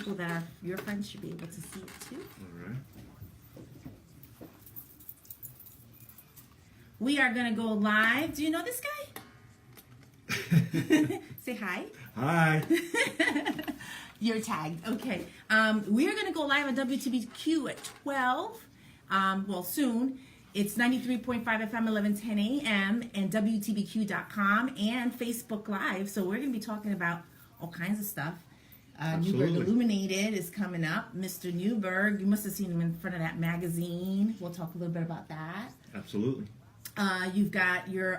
people that are your friends should be able to see it too. All right. We are going to go live. Do you know this guy? Say hi. Hi. You're tagged. Okay. We are going to go live on WTBQ at 12. Soon. It's 93.5 FM, 1110 AM, and WTBQ.com and Facebook Live. So we're going to be talking about all kinds of stuff. NEWBURGH Illuminated is coming up. Mr. NEWBURGH, you must have seen him in front of that magazine. We'll talk a little bit about that. Absolutely. You've got your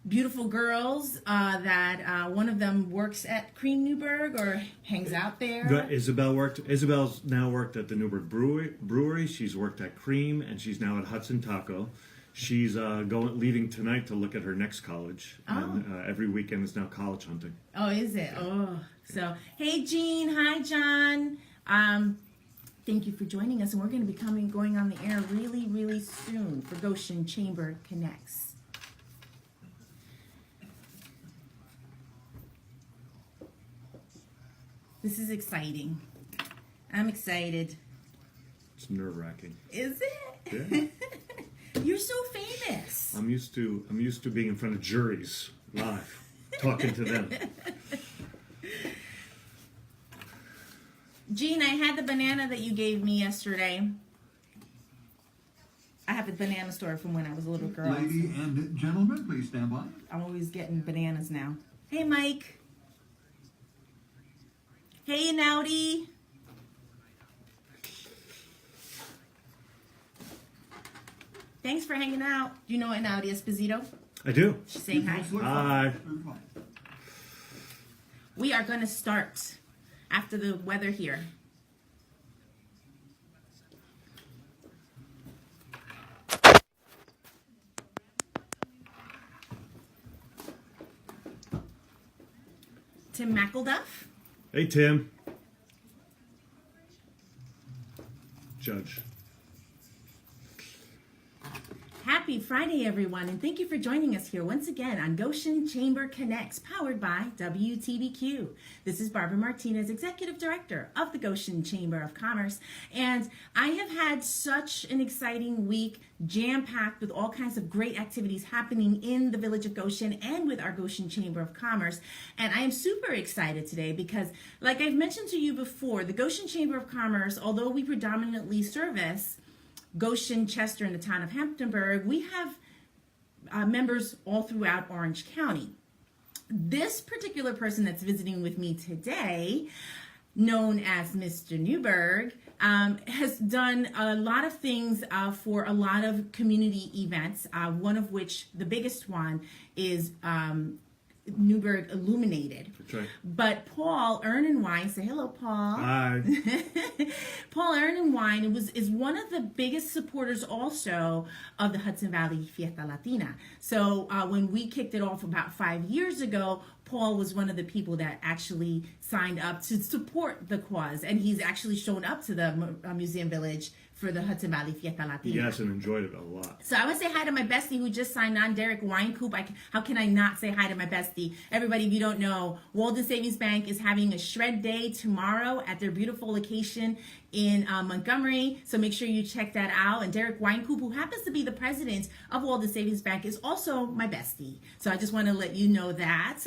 beautiful girls that one of them works at Cream NEWBURGH or hangs out there. Isabel's now worked at the NEWBURGH Brewery. She's worked at Cream, and she's now at Hudson Taco. She's leaving tonight to look at her next college. Oh. And every weekend is now college hunting. Oh, is it? Oh, so hey, Jean. Hi, John. Thank you for joining us, and we're going to be going on the air really, really soon for Goshen Chamber Connects. This is exciting. I'm excited. It's nerve-wracking. Is it? Yeah. You're so famous. I'm used to being in front of juries live, talking to them. Jean, I had the banana that you gave me yesterday. I have a banana store from when I was a little girl. Lady and gentlemen, please stand by. I'm always getting bananas now. Hey, Mike. Hey, Naughty. Thanks for hanging out. Do you know Naughty Esposito? I do. She's saying hi. Hi. We are going to start after the weather here. Tim McElduff. Hey, Tim. Judge. Happy Friday, everyone, and thank you for joining us here once again on Goshen Chamber Connects, powered by WTBQ. This is Barbara Martinez, Executive Director of the Goshen Chamber of Commerce, and I have had such an exciting week, jam-packed with all kinds of great activities happening in the village of Goshen and with our Goshen Chamber of Commerce, and I am super excited today because, like I've mentioned to you before, the Goshen Chamber of Commerce, although we predominantly service Goshen, Chester, and the town of Hamptonburg, we have members all throughout Orange County. This particular person that's visiting with me today, known as Mr. NEWBURGH, has done a lot of things for a lot of community events, one of which, the biggest one, is NEWBURGH Illuminated. That's right. But Paul Ernenwein, say hello, Paul. Hi. Paul Ernenwein is one of the biggest supporters also of the Hudson Valley Fiesta Latina. So when we kicked it off about 5 years ago, Paul was one of the people that actually signed up to support the cause, and he's actually shown up to the Museum Village for the Hudson Valley Fiesta Latina. Yes, and enjoyed it a lot. So I want to say hi to my bestie who just signed on, Derek Weinkoop. How can I not say hi to my bestie? Everybody, if you don't know, Walden Savings Bank is having a shred day tomorrow at their beautiful location in Montgomery. So make sure you check that out. And Derek Weinkoop, who happens to be the president of Walden Savings Bank, is also my bestie. So I just want to let you know that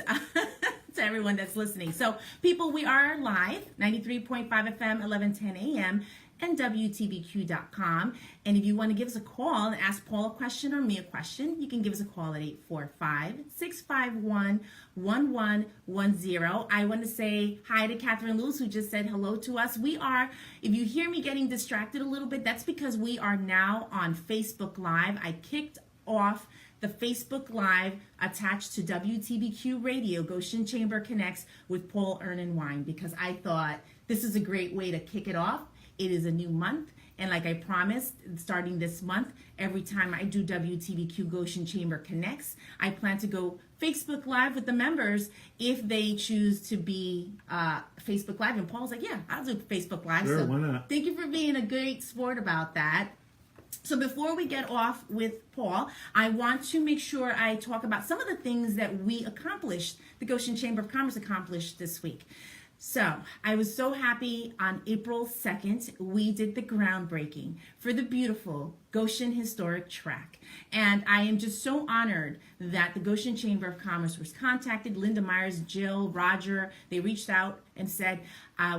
to everyone that's listening. So people, we are live, 93.5 FM, 1110 AM. And WTBQ.com. And if you want to give us a call and ask Paul a question or me a question, you can give us a call at 845-651-1110. I want to say hi to Catherine Lewis, who just said hello to us. We are, if you hear me getting distracted a little bit, that's because we are now on Facebook Live. I kicked off the Facebook Live attached to WTBQ Radio, Goshen Chamber Connects, with Paul Ernenwein, because I thought this is a great way to kick it off. It is a new month, and like I promised, starting this month, every time I do WTBQ Goshen Chamber Connects, I plan to go Facebook Live with the members if they choose to be Facebook Live. And Paul's like, yeah, I'll do Facebook Live. Sure, so why not? Thank you for being a great sport about that. So before we get off with Paul, I want to make sure I talk about some of the things that we accomplished, the Goshen Chamber of Commerce accomplished this week. So I was so happy on April 2nd, we did the groundbreaking for the beautiful Goshen Historic Track. And I am just so honored that the Goshen Chamber of Commerce was contacted. Linda Myers, Jill, Roger, they reached out and said,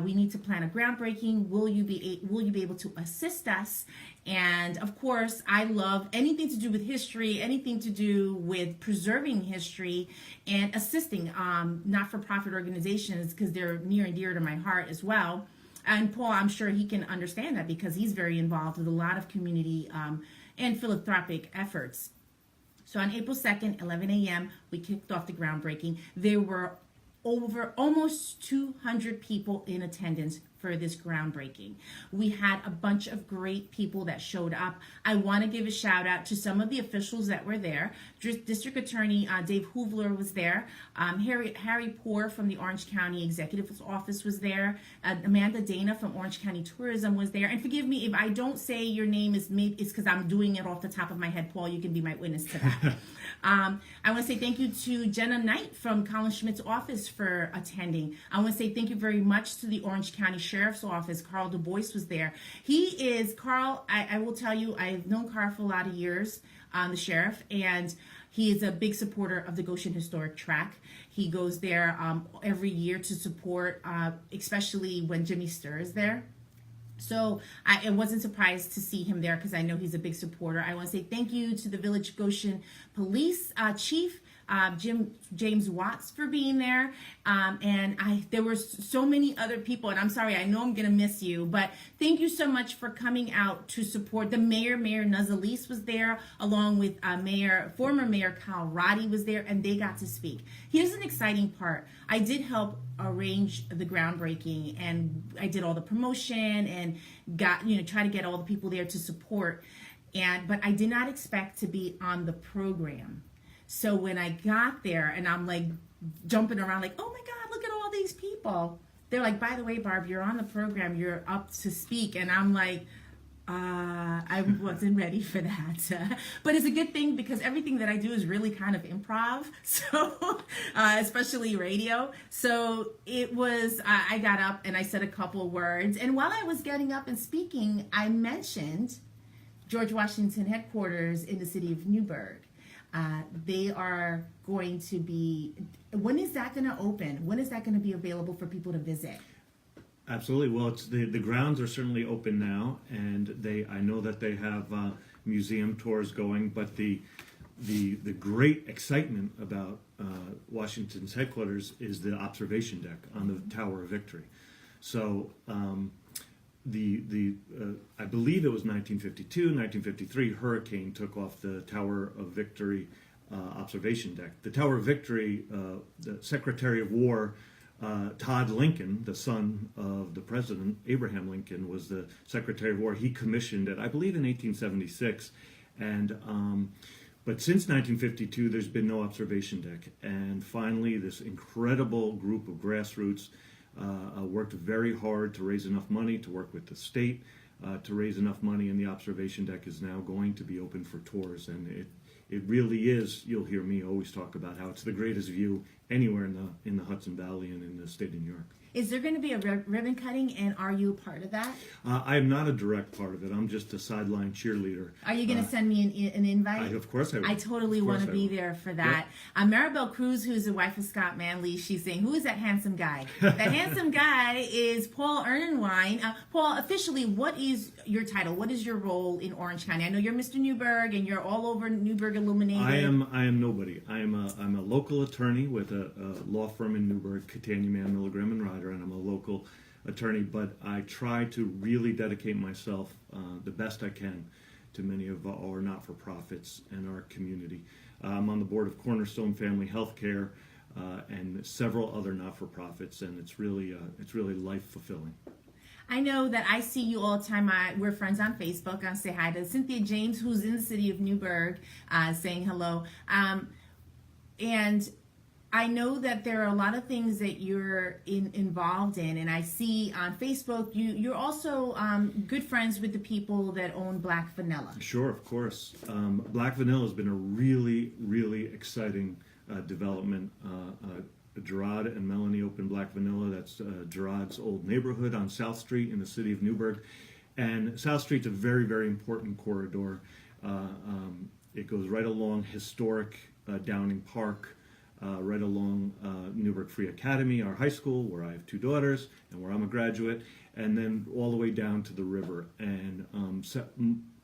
we need to plan a groundbreaking. Will you be able to assist us? And of course, I love anything to do with history, anything to do with preserving history and assisting not-for-profit organizations because they're near and dear to my heart as well. And Paul, I'm sure he can understand that because he's very involved with a lot of community and philanthropic efforts. So on April 2nd, 11 a.m., we kicked off the groundbreaking. There were almost 200 people in attendance for this groundbreaking. We had a bunch of great people that showed up. I want to give a shout out to some of the officials that were there. District Attorney Dave Hoovler was there. Harry Poor from the Orange County Executive's Office was there. Amanda Dana from Orange County Tourism was there. And forgive me if I don't say your name is because I'm doing it off the top of my head. Paul, you can be my witness to that. I want to say thank you to Jenna Knight from Colin Schmidt's office for attending. I want to say thank you very much to the Orange County Sheriff's Office. Carl Du Bois was there. Carl, I will tell you, I've known Carl for a lot of years, the sheriff, and he is a big supporter of the Goshen Historic Track. He goes there every year to support, especially when Jimmy Sturr is there. So I wasn't surprised to see him there because I know he's a big supporter. I want to say thank you to the Village Goshen Police Chief, James Watts, for being there. There were so many other people, and I'm sorry, I know I'm going to miss you, but thank you so much for coming out to support. The Mayor Nuzalise was there, along with former Mayor Kyle Roddy was there, and they got to speak. Here's an exciting part. I did help arrange the groundbreaking, and I did all the promotion and try to get all the people there to support. But I did not expect to be on the program. So when I got there and I'm like jumping around like, oh my God, look at all these people. They're like, by the way, Barb, you're on the program. You're up to speak. And I'm like, I wasn't ready for that. But it's a good thing because everything that I do is really kind of improv. So, especially radio. So it was, I got up and I said a couple words. And while I was getting up and speaking, I mentioned George Washington headquarters in the city of NEWBURGH. They are going to be, when is that going to open? When is that going to be available for people to visit? Absolutely. Well, it's the grounds are certainly open now, and I know that they have museum tours going, but the great excitement about Washington's headquarters is the observation deck on the Tower of Victory. So I believe it was 1952, 1953, hurricane took off the Tower of Victory observation deck. The Tower of Victory, the Secretary of War, Todd Lincoln, the son of the president, Abraham Lincoln, was the Secretary of War. He commissioned it, I believe, in 1876. But since 1952, there's been no observation deck. And finally, this incredible group of grassroots worked very hard to raise enough money to work with the state to raise enough money, and the observation deck is now going to be open for tours. And it really is, you'll hear me always talk about how it's the greatest view anywhere in the Hudson Valley and in the state of New York. Is there going to be a ribbon cutting, and are you a part of that? I am not a direct part of it. I'm just a sideline cheerleader. Are you going to send me an invite? Of course I will. I totally want to be there for that. Yep. Maribel Cruz, who's the wife of Scott Manley, she's saying, who is that handsome guy? That handsome guy is Paul Ernenwein. Paul, officially, what is your title? What is your role in Orange County? I know you're Mr. NEWBURGH, and you're all over NEWBURGH illuminated. I am nobody. I'm a local attorney with a law firm in NEWBURGH, Catania Mann, Milgram and Ryder, and I'm a local attorney, but I try to really dedicate myself the best I can to many of our not-for-profits and our community. I'm on the board of Cornerstone Family Healthcare and several other not-for-profits, and it's really life-fulfilling. I know that I see you all the time. We're friends on Facebook. I say hi to Cynthia James, who's in the city of NEWBURGH, saying hello. And I know that there are a lot of things that you're involved in, and I see on Facebook you're also good friends with the people that own Black Vanilla. Sure, of course. Black Vanilla has been a really, really exciting development Gerard and Melanie opened Black Vanilla. That's Gerard's old neighborhood on South Street in the city of Newburgh. And South Street's a very, very important corridor. It goes right along historic Downing Park, right along Newburgh Free Academy, our high school, where I have 2 daughters and where I'm a graduate, and then all the way down to the river. And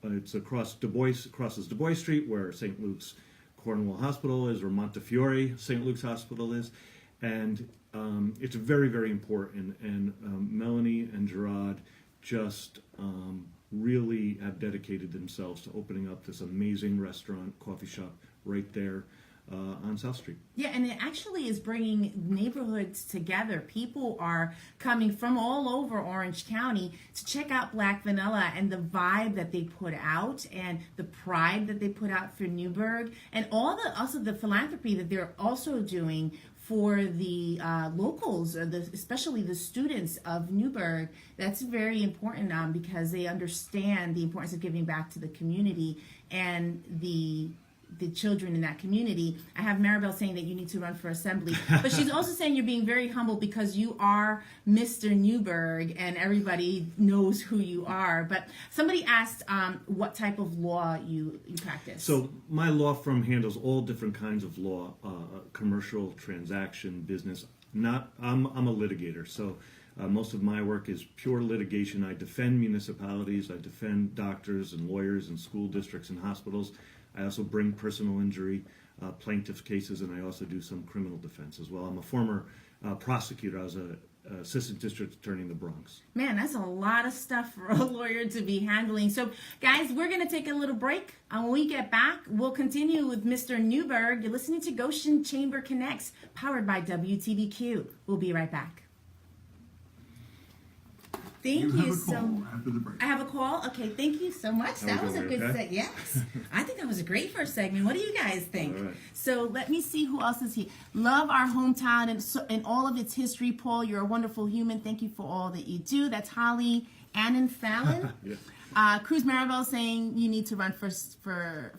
it's crosses Du Bois Street, where St. Luke's Cornwall Hospital is, or Montefiore St. Luke's Hospital is. And it's very, very important. And Melanie and Gerard just really have dedicated themselves to opening up this amazing restaurant, coffee shop right there on South Street. Yeah, and it actually is bringing neighborhoods together. People are coming from all over Orange County to check out Black Vanilla and the vibe that they put out and the pride that they put out for Newburgh, and also the philanthropy that they're also doing for the locals, especially the students of Newburgh. That's very important because they understand the importance of giving back to the community and the children in that community. I have Maribel saying that you need to run for assembly, but she's also saying you're being very humble because you are Mr. Newburgh and everybody knows who you are. But somebody asked what type of law you practice. So my law firm handles all different kinds of law, commercial, transaction, business. I'm a litigator, so most of my work is pure litigation. I defend municipalities, I defend doctors and lawyers and school districts and hospitals. I also bring personal injury plaintiff cases, and I also do some criminal defense as well. I'm a former prosecutor. I was an assistant district attorney in the Bronx. Man, that's a lot of stuff for a lawyer to be handling. So, guys, we're going to take a little break. When we get back, we'll continue with Mr. Newburgh. You're listening to Goshen Chamber Connects, powered by WTBQ. We'll be right back. Thank you have a so call much. after the break. I have a call. Okay, thank you so much. That was a good set. Yes, I think that was a great first segment. What do you guys think? All right. So let me see who else is here. Love our hometown and all of its history. Paul, you're a wonderful human. Thank you for all that you do. That's Holly Annan Fallon. Yeah. Cruz Maribel saying you need to run for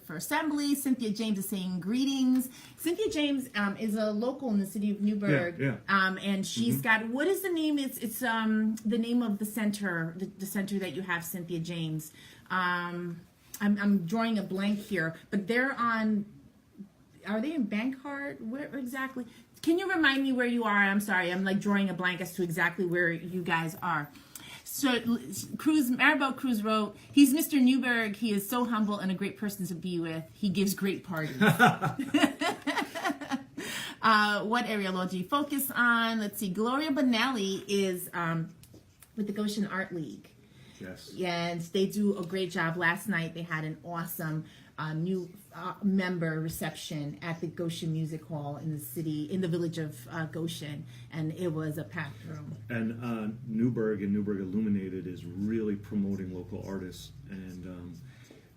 assembly. Cynthia James is saying greetings. Cynthia James is a local in the city of Newburgh. Yeah. And she's got, what is the name? It's the name of the center, the center that you have, Cynthia James. I'm drawing a blank here, but they're on. Are they in Bankheart? Where exactly? Can you remind me where you are? I'm sorry, I'm like drawing a blank as to exactly where you guys are. So Maribel Cruz wrote, he's Mr. Newburgh. He is so humble and a great person to be with. He gives great parties. What area law do you focus on? Let's see. Gloria Bonelli is with the Goshen Art League. Yes. And they do a great job. Last night they had an awesome new member reception at the Goshen Music Hall in the village of Goshen, and it was a packed room. And Newburgh and Newburgh Illuminated is really promoting local artists, and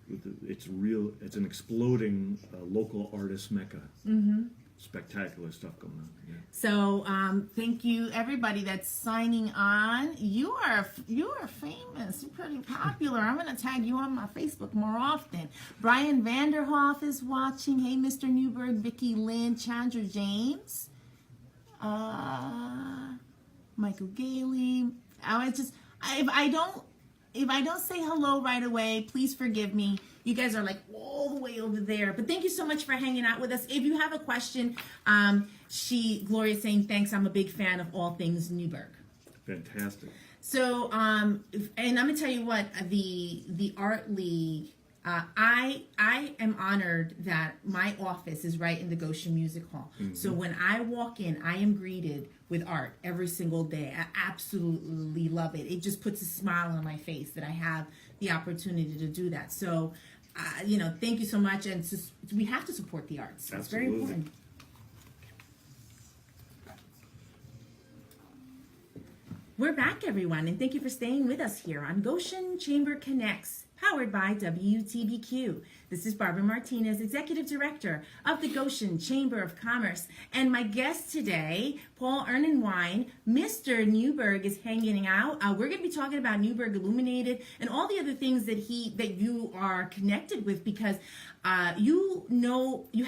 it's an exploding local artist mecca. Mm-hmm. Spectacular stuff going on. Yeah. So thank you everybody that's signing on. You are famous. You're pretty popular. I'm going to tag you on my Facebook more often. Brian Vanderhoff is watching. Hey, Mr. Newburgh, Vicky Lynn, Chandra James, Michael Gailey. If I don't say hello right away, please forgive me. You guys are like all the way over there. But thank you so much for hanging out with us. If you have a question, Gloria's saying, thanks, I'm a big fan of all things Newburgh. Fantastic. So, and I'm going to tell you what, the Art League, I am honored that my office is right in the Goshen Music Hall. Mm-hmm. So when I walk in, I am greeted with art every single day. I absolutely love it. It just puts a smile on my face that I have the opportunity to do that. So, thank you so much. And we have to support the arts. It's very Absolutely. important. We're back, everyone, and thank you for staying with us here on Goshen Chamber Connects, powered by WTBQ. This is Barbara Martinez, Executive Director of the Goshen Chamber of Commerce, and my guest today, Paul Ernenwein. Mr. NEWBURGH is hanging out. We're going to be talking about NEWBURGH Illuminated and all the other things that you are connected with, because you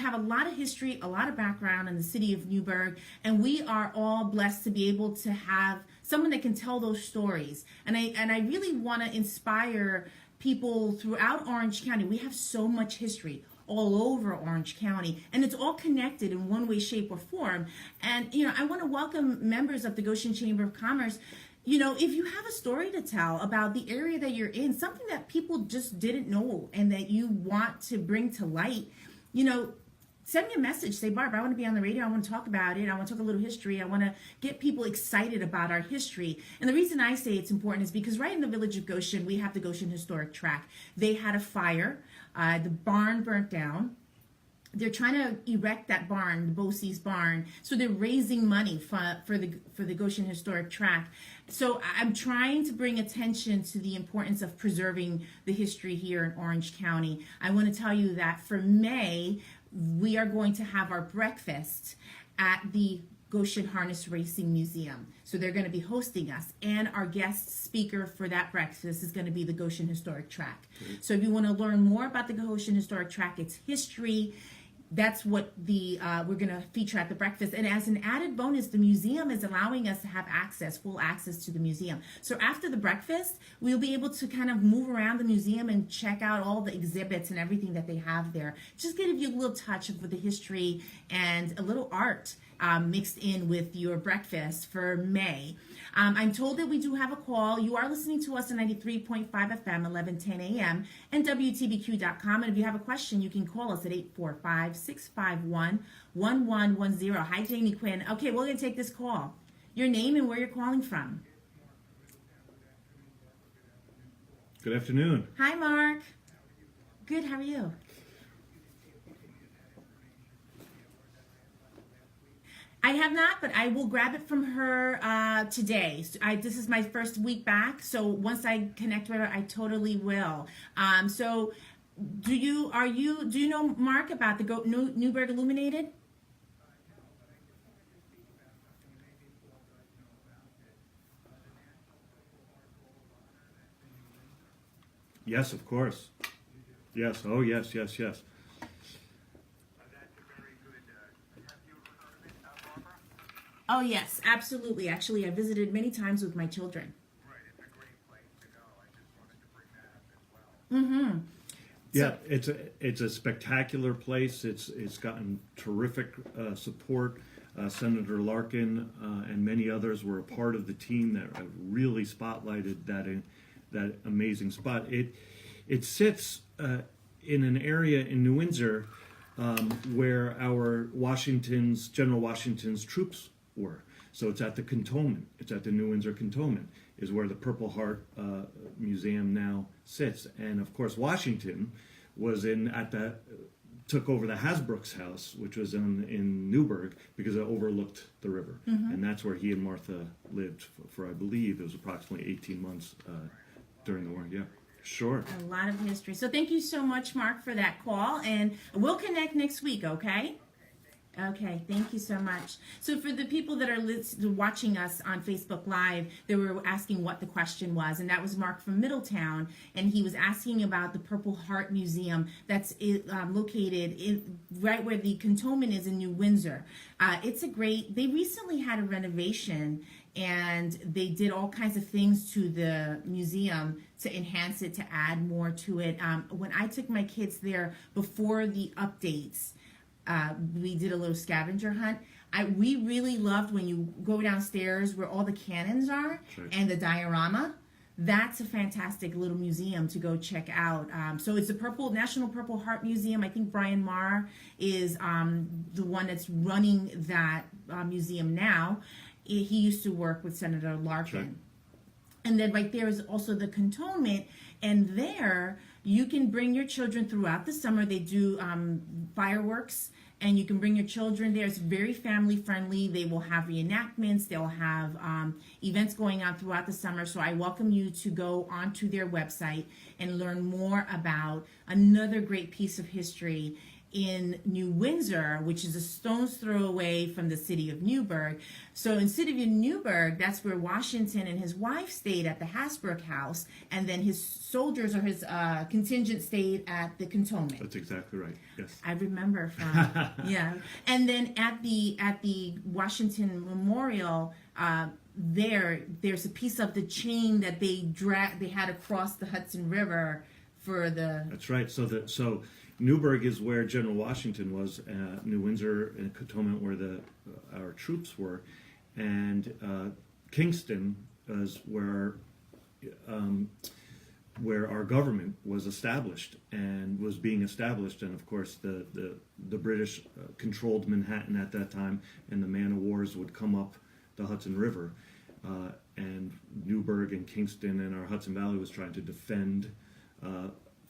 have a lot of history, a lot of background in the city of NEWBURGH, and we are all blessed to be able to have someone that can tell those stories. And I really want to inspire people throughout Orange County. We have so much history all over Orange County, and it's all connected in one way, shape, or form. And, I want to welcome members of the Goshen Chamber of Commerce. If you have a story to tell about the area that you're in, something that people just didn't know and that you want to bring to light, send me a message. Say, Barb, I want to be on the radio. I want to talk about it. I want to talk a little history. I want to get people excited about our history. And the reason I say it's important is because right in the village of Goshen, we have the Goshen Historic Tract. They had a fire. The barn burnt down. They're trying to erect that barn, the Bosie's barn. So they're raising money for the Goshen Historic Tract. So I'm trying to bring attention to the importance of preserving the history here in Orange County. I want to tell you that for May, we are going to have our breakfast at the Goshen Harness Racing Museum. So they're going to be hosting us, and our guest speaker for that breakfast is going to be the Goshen Historic Tract. Great. So if you want to learn more about the Goshen Historic Tract, its history, that's what we're going to feature at the breakfast. And as an added bonus, the museum is allowing us to have full access to the museum. So after the breakfast, we'll be able to kind of move around the museum and check out all the exhibits and everything that they have there. Just give you a little touch of the history and a little art mixed in with your breakfast for May. I'm told that we do have a call. You are listening to us on 93.5 FM, 1110 a.m. and WTBQ.com. And if you have a question, you can call us at 845-651-1110. Hi, Jamie Quinn. Okay, we're going to take this call. Your name and where you're calling from. Good afternoon. Hi, Mark. Good, how are you? I have not, but I will grab it from her today. This is my first week back, so once I connect with her, I totally will. So, do you know, Mark, about the NEWBURGH Illuminated? Yes, of course. Yes. Oh, yes. Oh, yes, absolutely. Actually, I visited many times with my children. Right, it's a great place to go. I just wanted to bring that up as well. Mm-hmm. Yeah, it's a spectacular place. It's gotten terrific support. Senator Larkin and many others were a part of the team that really spotlighted that amazing spot. It sits in an area in New Windsor where our General Washington's troops were. So it's at the cantonment. It's at the New Windsor cantonment is where the Purple Heart Museum now sits. And of course, Washington was took over the Hasbrouck's house, which was in NEWBURGH, because it overlooked the river. Mm-hmm. And that's where he and Martha lived for I believe, it was approximately 18 months during the war. Yeah, sure. A lot of history. So thank you so much, Mark, for that call. And we'll connect next week, okay? Okay, thank you so much. So for the people that are watching us on Facebook Live, they were asking what the question was, and that was Mark from Middletown, and he was asking about the Purple Heart Museum that's located right where the cantonment is in New Windsor. They recently had a renovation, and they did all kinds of things to the museum to enhance it, to add more to it. When I took my kids there before the updates, we did a little scavenger hunt. We really loved when you go downstairs where all the cannons are, sure, and the diorama. That's a fantastic little museum to go check out. So it's the National Purple Heart Museum. I think Brian Marr is the one that's running that museum now. He used to work with Senator Larkin. Sure. And then right there is also the cantonment, and there you can bring your children throughout the summer. They do fireworks and you can bring your children there. It's very family friendly. They will have reenactments. They'll have events going on throughout the summer. So I welcome you to go onto their website and learn more about another great piece of history in New Windsor, which is a stone's throw away from the city of Newburgh. So in the city of Newburgh, that's where Washington and his wife stayed at the Hasbrook House, and then his soldiers or his contingent stayed at the Cantonment. That's exactly right. Yes. I remember from yeah. And then at the Washington Memorial, there's a piece of the chain that they had across the Hudson River for the. That's right. So Newburgh is where General Washington was. New Windsor and Cantonment where our troops were, and Kingston is where our government was established and was being established. And of course, the British controlled Manhattan at that time, and the man of wars would come up the Hudson River, and Newburgh and Kingston and our Hudson Valley was trying to defend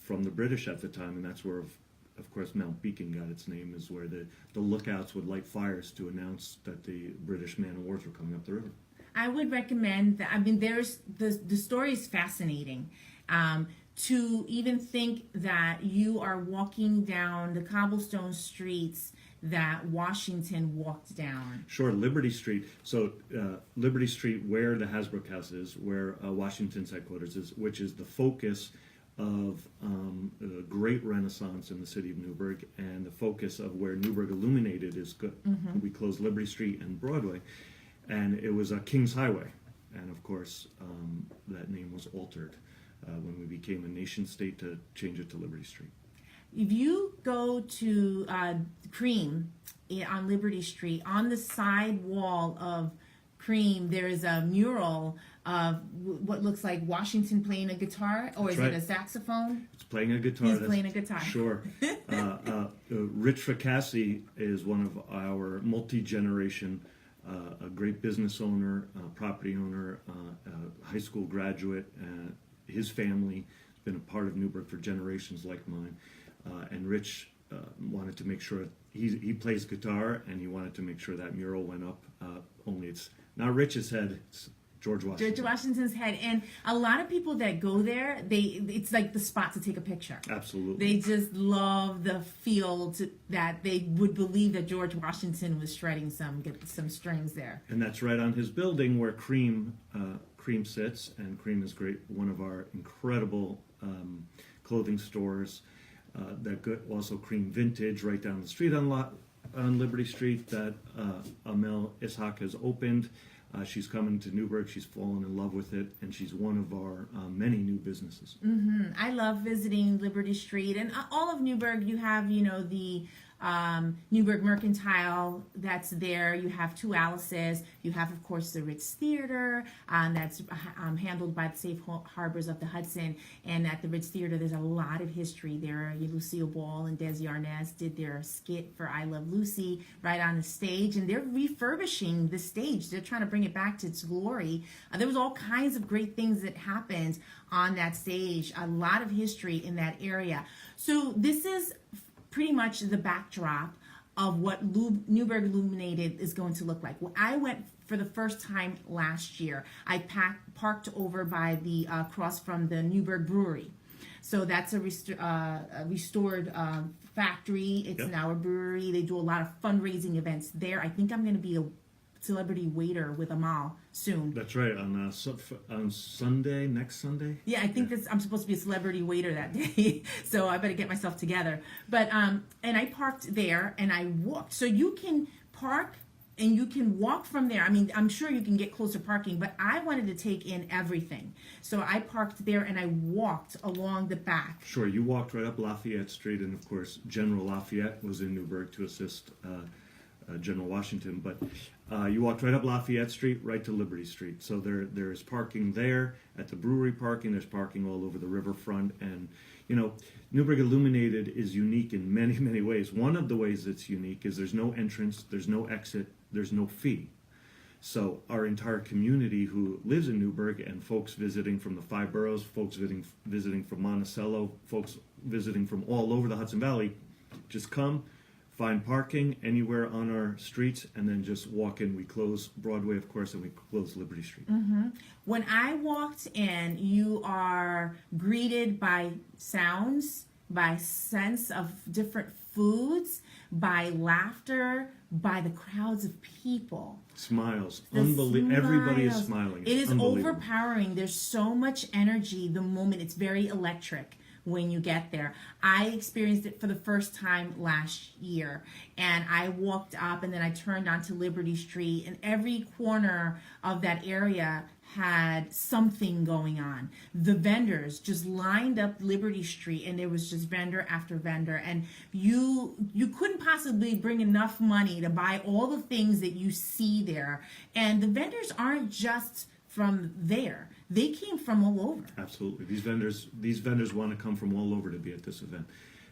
from the British at the time, and that's where, of course, Mount Beacon got its name, is where the lookouts would light fires to announce that the British man-of-wars were coming up the river. I would recommend that. I mean, there's the story is fascinating. To even think that you are walking down the cobblestone streets that Washington walked down. Sure, Liberty Street. So Liberty Street, where the Hasbrook House is, where Washington's headquarters is, which is the focus of a great renaissance in the city of Newburgh, and the focus of where Newburgh illuminated is good. Mm-hmm. We closed Liberty Street and Broadway, and it was a King's Highway. And of course, that name was altered when we became a nation state to change it to Liberty Street. If you go to Cream on Liberty Street, on the side wall of Cream, there is a mural of what looks like Washington playing a guitar, or is it a saxophone? It's playing a guitar. He's playing a guitar. Sure. Rich Fracassi is one of our multi-generation, a great business owner, property owner, high school graduate. His family has been a part of Newburgh for generations like mine. And Rich wanted to make sure, he plays guitar, and he wanted to make sure that mural went up. Only it's not Rich's head, it's George Washington. George Washington's head. And a lot of people that go there, it's like the spot to take a picture. Absolutely. They just love the feel that they would believe that George Washington was shredding some strings there. And that's right on his building where Cream sits, and Cream is great, one of our incredible clothing stores. That also Cream Vintage right down the street on Liberty Street that Amel Ishaq has opened. She's coming to Newburgh. She's fallen in love with it, and she's one of our many new businesses. Mm-hmm. I love visiting Liberty Street, and all of Newburgh. You have, the Newburgh Mercantile that's there. You have Two Alice's. You have, of course, the Ritz Theater that's handled by the Safe Harbors of the Hudson. And at the Ritz Theater, there's a lot of history there. Lucille Ball and Desi Arnaz did their skit for I Love Lucy right on the stage, and they're refurbishing the stage. They're trying to bring it back to its glory. There was all kinds of great things that happened on that stage. A lot of history in that area. So this is pretty much the backdrop of what Newburgh Illuminated is going to look like. Well, I went for the first time last year. I parked over by the across from the Newburgh Brewery. So that's a restored factory. It's now a brewery. They do a lot of fundraising events there. I think I'm going to be a celebrity waiter with Amal soon. That's right, on Sunday, next Sunday. Yeah, I think I'm supposed to be a celebrity waiter that day, so I better get myself together. But and I parked there, and I walked. So you can park and you can walk from there. I mean, I'm sure you can get closer parking, but I wanted to take in everything. So I parked there, and I walked along the back. Sure, you walked right up Lafayette Street, and of course, General Lafayette was in Newburgh to assist General Washington, but you walked right up Lafayette Street, right to Liberty Street. So there's parking there at the brewery parking. There's parking all over the riverfront, and Newburgh Illuminated is unique in many, many ways. One of the ways it's unique is there's no entrance, there's no exit, there's no fee. So our entire community who lives in Newburgh, and folks visiting from the 5 boroughs, folks visiting from Monticello, folks visiting from all over the Hudson Valley, just come find parking anywhere on our streets, and then just walk in. We close Broadway, of course, and we close Liberty Street. When I walked in, you are greeted by sounds, by sense of different foods, by laughter, by the crowds of people. Smiles. The Unbelievable. Everybody is smiles. smiling. It is unbelievable. overpowering. There's so much energy the moment. It's very electric when you get there. I experienced it for the first time last year, and I walked up and then I turned onto Liberty Street, and every corner of that area had something going on. The vendors just lined up Liberty Street, and there was just vendor after vendor, and you couldn't possibly bring enough money to buy all the things that you see there. And the vendors aren't just from there. They came from all over. Absolutely. These vendors want to come from all over to be at this event.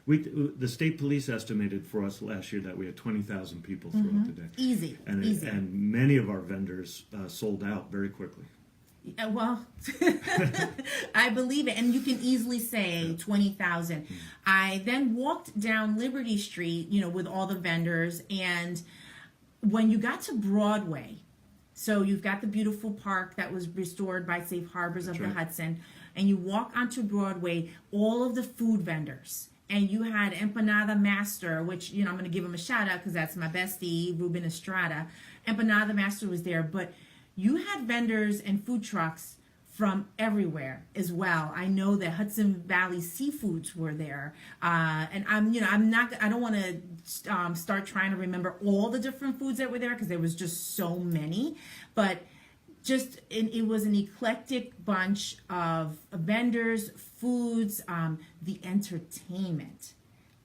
The state police estimated for us last year that we had 20,000 people throughout the day. Easy. And many of our vendors sold out very quickly. Well, I believe it. And you can easily say 20,000. I then walked down Liberty Street, with all the vendors. And when you got to Broadway, so you've got the beautiful park that was restored by Safe Harbors of the Hudson, and you walk onto Broadway, all of the food vendors. And you had Empanada Master, which, I'm going to give him a shout out because that's my bestie, Ruben Estrada. Empanada Master was there, but you had vendors and food trucks from everywhere as well. I know that Hudson Valley Seafoods were there, and I don't want to start trying to remember all the different foods that were there because there was just so many, but it was an eclectic bunch of vendors, foods, the entertainment.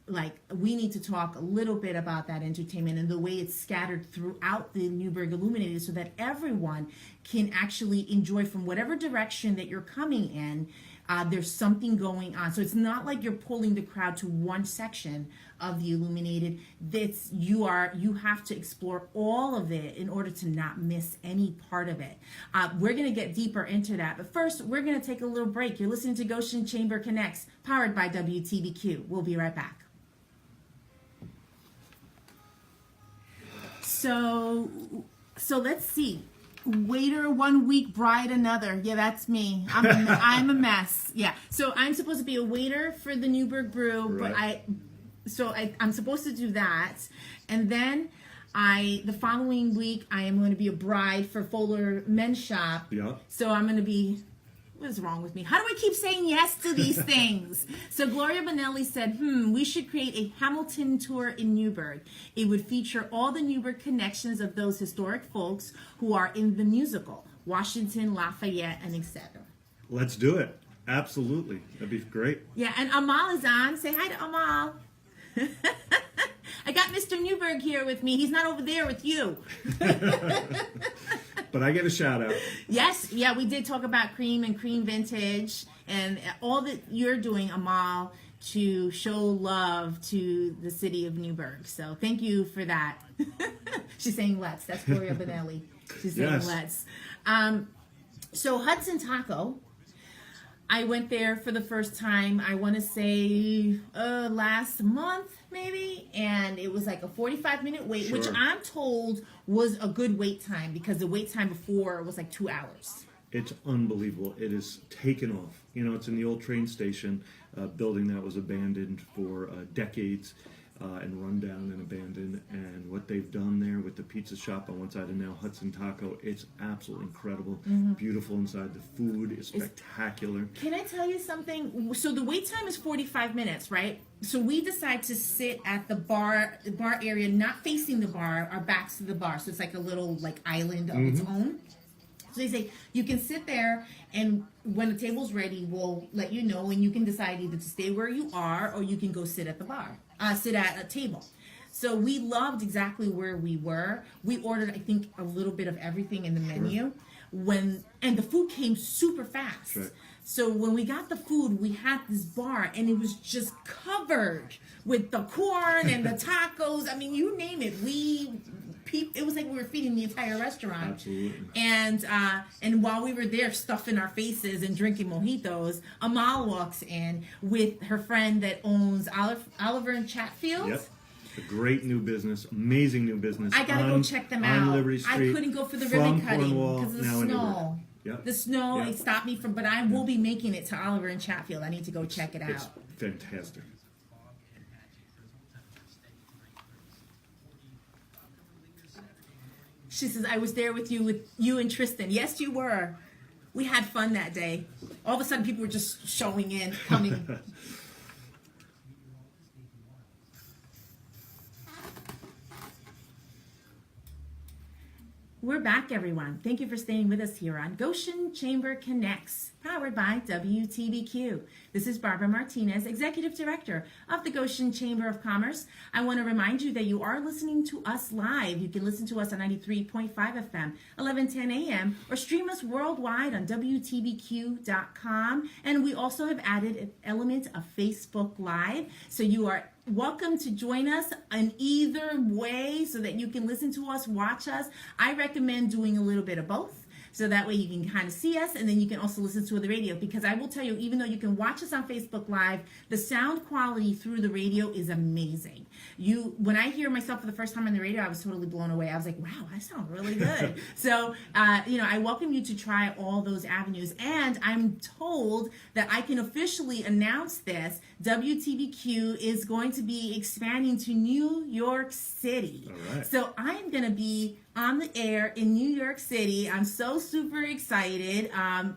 Like, we need to talk a little bit about that entertainment and the way it's scattered throughout the NEWBURGH Illuminated so that everyone can actually enjoy from whatever direction that you're coming in. There's something going on. So it's not like you're pulling the crowd to one section of the Illuminated. You have to explore all of it in order to not miss any part of it. We're going to get deeper into that. But first, we're going to take a little break. You're listening to Goshen Chamber Connects, powered by WTBQ. We'll be right back. So let's see. Waiter 1 week, bride another. Yeah, that's me. I'm a mess. Yeah. So I'm supposed to be a waiter for the NEWBURGH Brew, right. but I'm supposed to do that, and then the following week I am going to be a bride for Fuller Men's Shop. Yeah. So I'm going to be. What is wrong with me? How do I keep saying yes to these things? So Gloria Bonelli said, we should create a Hamilton tour in NEWBURGH. It would feature all the NEWBURGH connections of those historic folks who are in the musical, Washington, Lafayette, and etc. Let's do it. Absolutely. That'd be great. Yeah, and Amal is on. Say hi to Amal. I got Mr. NEWBURGH here with me. He's not over there with you. But I get a shout out. Yes, yeah, we did talk about cream and cream vintage and all that you're doing, Amal, to show love to the city of NEWBURGH. So thank you for that. She's saying let's. That's Gloria Bonelli. She's saying let's. So Hudson Taco, I went there for the first time, I want to say last month maybe, and it was like a 45-minute wait, which I'm told was a good wait time because the wait time before was like 2 hours. It's unbelievable. It is taken off. It's in the old train station building that was abandoned for decades and run down and abandoned. And what they've done there with the pizza shop on one side and now Hudson Taco, it's absolutely incredible. Beautiful inside. The food is spectacular. Can I tell you something? So the wait time is 45 minutes, right? So we decide to sit at the bar area, not facing the bar, our backs to the bar. So it's like a little island of its own. So they say you can sit there, and when the table's ready, we'll let you know, and you can decide either to stay where you are or you can go sit at the bar, sit at a table. So we loved exactly where we were. We ordered, I think, a little bit of everything in the menu. And the food came super fast. Right. So when we got the food, we had this bar, and it was just covered with the corn and the tacos. I mean, you name it. It was like we were feeding the entire restaurant. Absolutely. And while we were there stuffing our faces and drinking mojitos, Amal walks in with her friend that owns Oliver and Chatfield. Yep. A great new business, amazing new business. I gotta go check them out. On Liberty Street. I couldn't go for the from ribbon cutting Cornwall, because of the now in snow. Newburgh. Yep. The snow Yep. it stopped me from, but I will be making it to Oliver and Chatfield. I need to go check it It's out. fantastic. She says, I was there with you and Tristan. Yes, you were. We had fun that day. All of a sudden, people were just showing in, coming. We're back, everyone. Thank you for staying with us here on Goshen Chamber Connects, powered by WTBQ. This is Barbara Martinez, Executive Director of the Goshen Chamber of Commerce. I want to remind you that you are listening to us live. You can listen to us on 93.5 FM, 1110 AM, or stream us worldwide on WTBQ.com. And we also have added an element of Facebook Live, so you are welcome to join us in either way so that you can listen to us, watch us. I recommend doing a little bit of both. So that way you can kind of see us and then you can also listen to the radio. Because I will tell you, even though you can watch us on Facebook Live, the sound quality through the radio is amazing. When I hear myself for the first time on the radio, I was totally blown away. I was like, wow, I sound really good. So, I welcome you to try all those avenues. And I'm told that I can officially announce this. WTBQ is going to be expanding to New York City. All right. So I'm going to be on the air in New York City. I'm so super excited.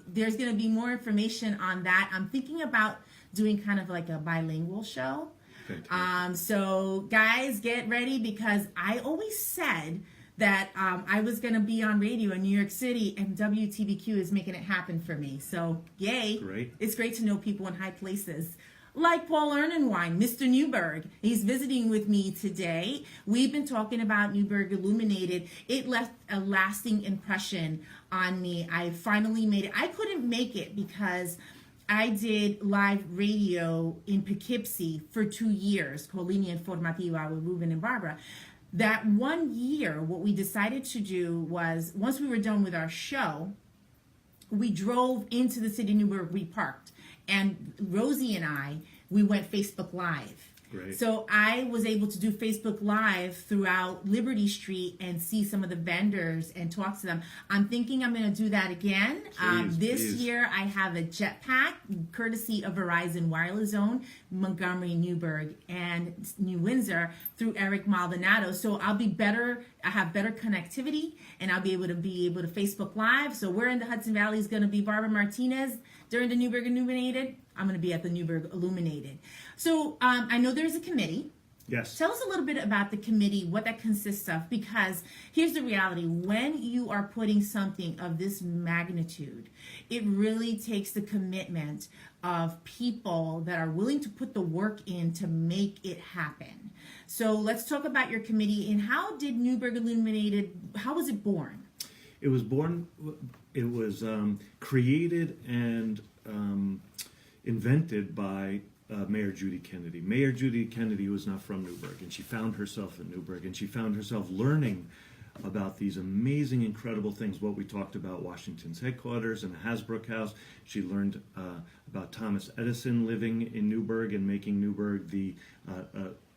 There's going to be more information on that. I'm thinking about doing kind of like a bilingual show. So guys, get ready, because I always said that I was going to be on radio in New York City, and WTBQ is making it happen for me. So yay. Great. It's great to know people in high places. Like Paul Ernenwein, Mr. NEWBURGH. He's visiting with me today. We've been talking about NEWBURGH Illuminated. It left a lasting impression on me. I finally made it. I couldn't make it because I did live radio in Poughkeepsie for 2 years, Colina Informativa with Ruben and Barbara. That 1 year, what we decided to do was, once we were done with our show, we drove into the city of Newburgh, we parked. And Rosie and we went Facebook Live. Great. So I was able to do Facebook Live throughout Liberty Street and see some of the vendors and talk to them. I'm thinking I'm going to do that again. This year I have a jetpack, courtesy of Verizon Wireless Zone, Montgomery, Newburgh, and New Windsor through Eric Maldonado. So I'll be better. I have better connectivity, and I'll be able to Facebook Live. So where in the Hudson Valley is going to be Barbara Martinez during the NEWBURGH Illuminated? I'm going to be at the NEWBURGH Illuminated. So I know there's a committee. Yes. Tell us a little bit about the committee, what that consists of, because here's the reality. When you are putting something of this magnitude, it really takes the commitment of people that are willing to put the work in to make it happen. So let's talk about your committee, and how did NEWBURGH Illuminated, how was it born? It was created and invented by Mayor Judy Kennedy. Mayor Judy Kennedy was not from Newburgh, and she found herself in Newburgh, and she found herself learning about these amazing, incredible things, what we talked about, Washington's headquarters and the Hasbrook House. She learned about Thomas Edison living in Newburgh and making Newburgh the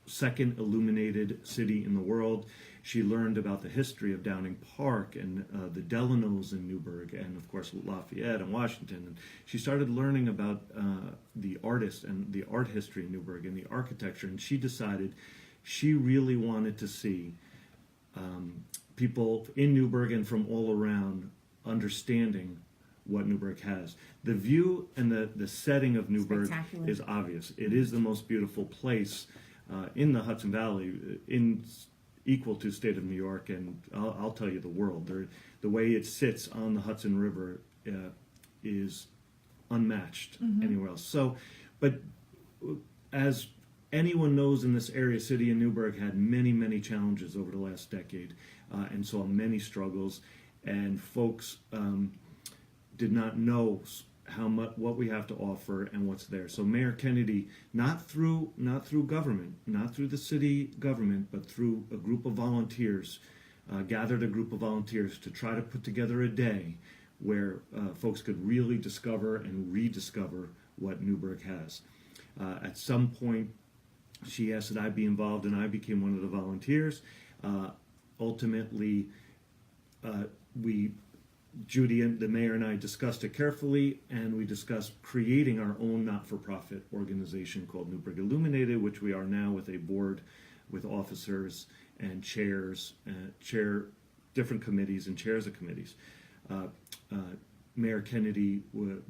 second illuminated city in the world. She learned about the history of Downing Park and the Delanos in Newburgh, and of course Lafayette and Washington. And she started learning about the artists and the art history in Newburgh and the architecture. And she decided she really wanted to see people in Newburgh and from all around understanding what Newburgh has. The view and the setting of Newburgh is obvious. It is the most beautiful place in the Hudson Valley, equal to state of New York, and I'll tell you the world. The way it sits on the Hudson River is unmatched anywhere else. So, but as anyone knows in this area, city of Newburgh had many, many challenges over the last decade, and saw many struggles, and folks did not know how much, what we have to offer and what's there. So Mayor Kennedy, not through government, not through the city government, but through a group of volunteers, gathered a group of volunteers to try to put together a day where folks could really discover and rediscover what Newburgh has. At some point, she asked that I be involved, and I became one of the volunteers. Ultimately, Judy and the mayor and I discussed it carefully, and we discussed creating our own not-for-profit organization called NEWBURGH Illuminated, which we are now with a board with officers and chairs, different committees and chairs of committees. Mayor Kennedy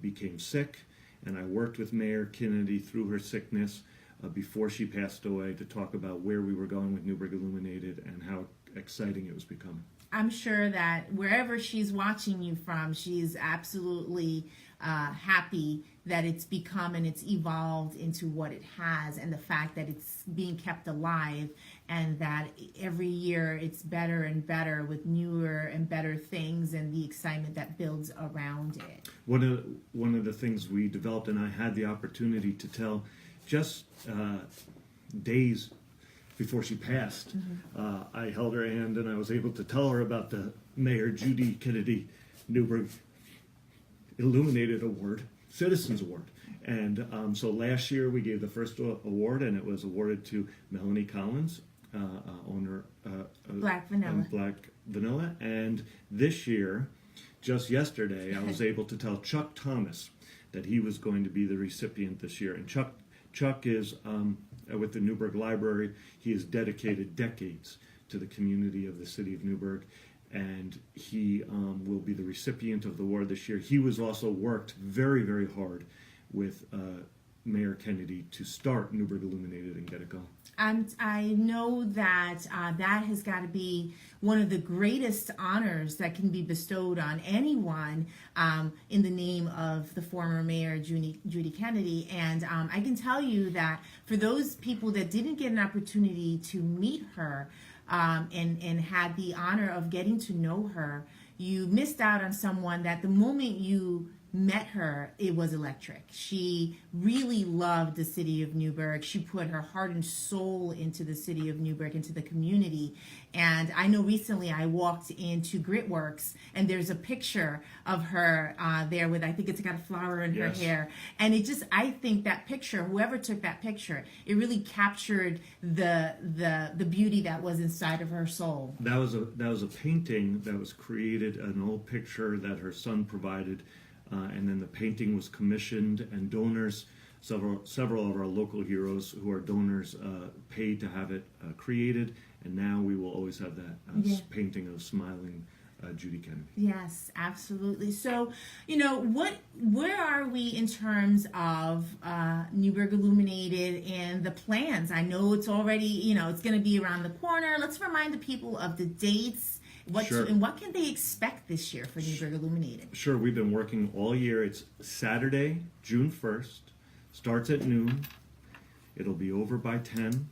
became sick, and I worked with Mayor Kennedy through her sickness before she passed away to talk about where we were going with NEWBURGH Illuminated and how exciting it was becoming. I'm sure that wherever she's watching you from, she's absolutely happy that it's become and it's evolved into what it has, and the fact that it's being kept alive, and that every year it's better and better with newer and better things, and the excitement that builds around it. One of the things we developed, and I had the opportunity to tell just days before she passed, I held her hand and I was able to tell her about the Mayor Judy Kennedy NEWBURGH Illuminated Award, Citizens Award. And so last year we gave the first award, and it was awarded to Melanie Collins, owner Black Vanilla. Black Vanilla. And this year, just yesterday, I was able to tell Chuck Thomas that he was going to be the recipient this year. And Chuck is with the NEWBURGH Library. He has dedicated decades to the community of the city of NEWBURGH, and he will be the recipient of the award this year. He was also worked very, very hard with Mayor Kennedy to start NEWBURGH Illuminated and get it going. I know that that has got to be one of the greatest honors that can be bestowed on anyone in the name of the former mayor, Judy Kennedy. And I can tell you that for those people that didn't get an opportunity to meet her and had the honor of getting to know her, you missed out on someone that the moment you met her, it was electric. She really loved the city of NEWBURGH. She put her heart and soul into the city of NEWBURGH, into the community. And I know recently I walked into Gritworks, and there's a picture of her there with, I think it's got a flower in her hair. And it just, I think that picture, whoever took that picture, it really captured the beauty that was inside of her soul. That was a painting that was created, an old picture that her son provided. And then the painting was commissioned, and donors, several of our local heroes who are donors, paid to have it created. And now we will always have that painting of smiling Judy Kennedy. Yes, absolutely. So, where are we in terms of NEWBURGH Illuminated and the plans? I know it's already, it's going to be around the corner. Let's remind the people of the dates. And what can they expect this year for NEWBURGH Illuminated? Sure, we've been working all year. It's Saturday, June 1st. Starts at noon. It'll be over by 10.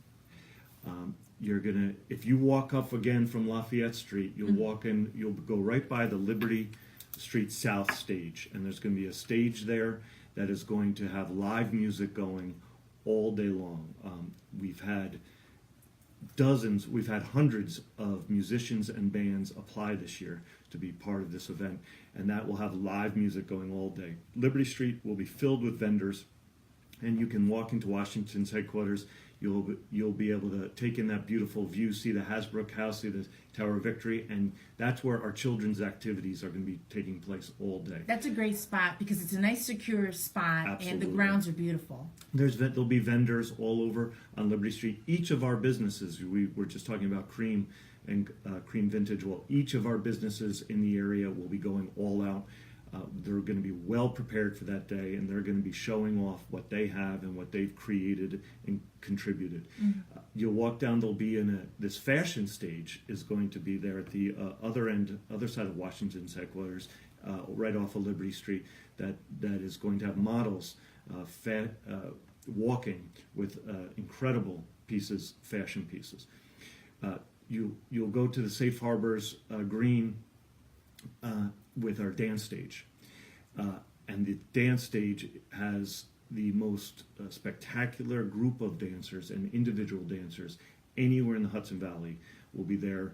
If you walk up again from Lafayette Street, you'll walk in, you'll go right by the Liberty Street South stage, and there's going to be a stage there that is going to have live music going all day long. We've had hundreds of musicians and bands apply this year to be part of this event, and that will have live music going all day. Liberty Street will be filled with vendors, and you can walk into Washington's headquarters. You'll be able to take in that beautiful view, see the Hasbrook House, see the Tower of Victory, and that's where our children's activities are going to be taking place all day. That's a great spot because it's a nice, secure spot. Absolutely. And the grounds are beautiful. There'll be vendors all over on Liberty Street. Each of our businesses, we were just talking about Cream and Cream Vintage. Well, each of our businesses in the area will be going all out. They're going to be well prepared for that day, and they're going to be showing off what they have and what they've created and contributed. Mm-hmm. You'll walk down, there'll be this fashion stage is going to be there at the other side of Washington's headquarters, right off of Liberty Street, that is going to have models walking with incredible fashion pieces. You'll go to the Safe Harbors green with our dance stage. And the dance stage has the most spectacular group of dancers and individual dancers anywhere in the Hudson Valley. Will be there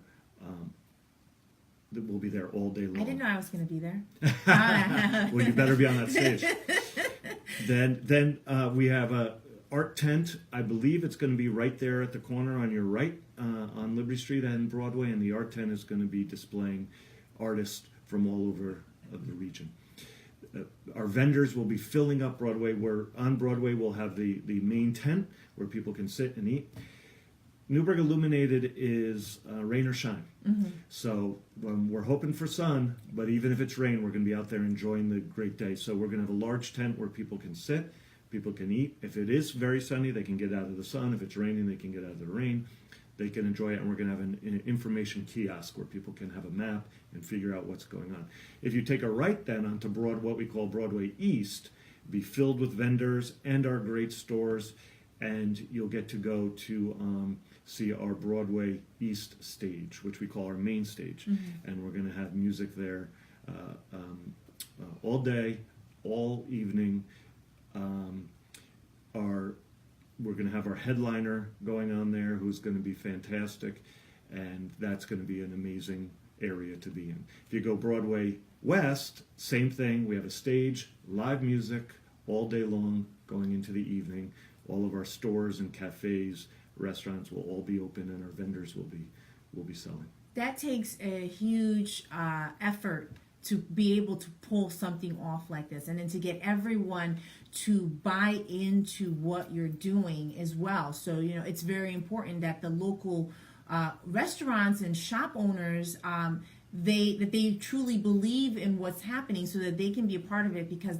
all day long. I didn't know I was going to be there. Well, you better be on that stage. Then we have art tent. I believe it's going to be right there at the corner on your right on Liberty Street and Broadway, and the art tent is going to be displaying artists from all over the region. Our vendors will be filling up Broadway. Where on Broadway we'll have the main tent where people can sit and eat. NEWBURGH Illuminated is rain or shine. So we're hoping for sun, but even if it's rain, we're going to be out there enjoying the great day. So we're going to have a large tent where people can sit, people can eat. If it is very sunny, they can get out of the sun. If it's raining, they can get out of the rain. They can enjoy it, and we're going to have an information kiosk where people can have a map and figure out what's going on. If you take a right then onto what we call Broadway East, be filled with vendors and our great stores, and you'll get to go to see our Broadway East stage, which we call our main stage. And we're going to have music there all day, all evening. We're going to have our headliner going on there, who's going to be fantastic, and that's going to be an amazing area to be in. If you go Broadway West, same thing. We have a stage, live music all day long going into the evening. All of our stores and cafes, restaurants will all be open, and our vendors will be selling. That takes a huge effort to be able to pull something off like this, and then to get everyone to buy into what you're doing as well. So, it's very important that the local restaurants and shop owners, they truly believe in what's happening so that they can be a part of it, because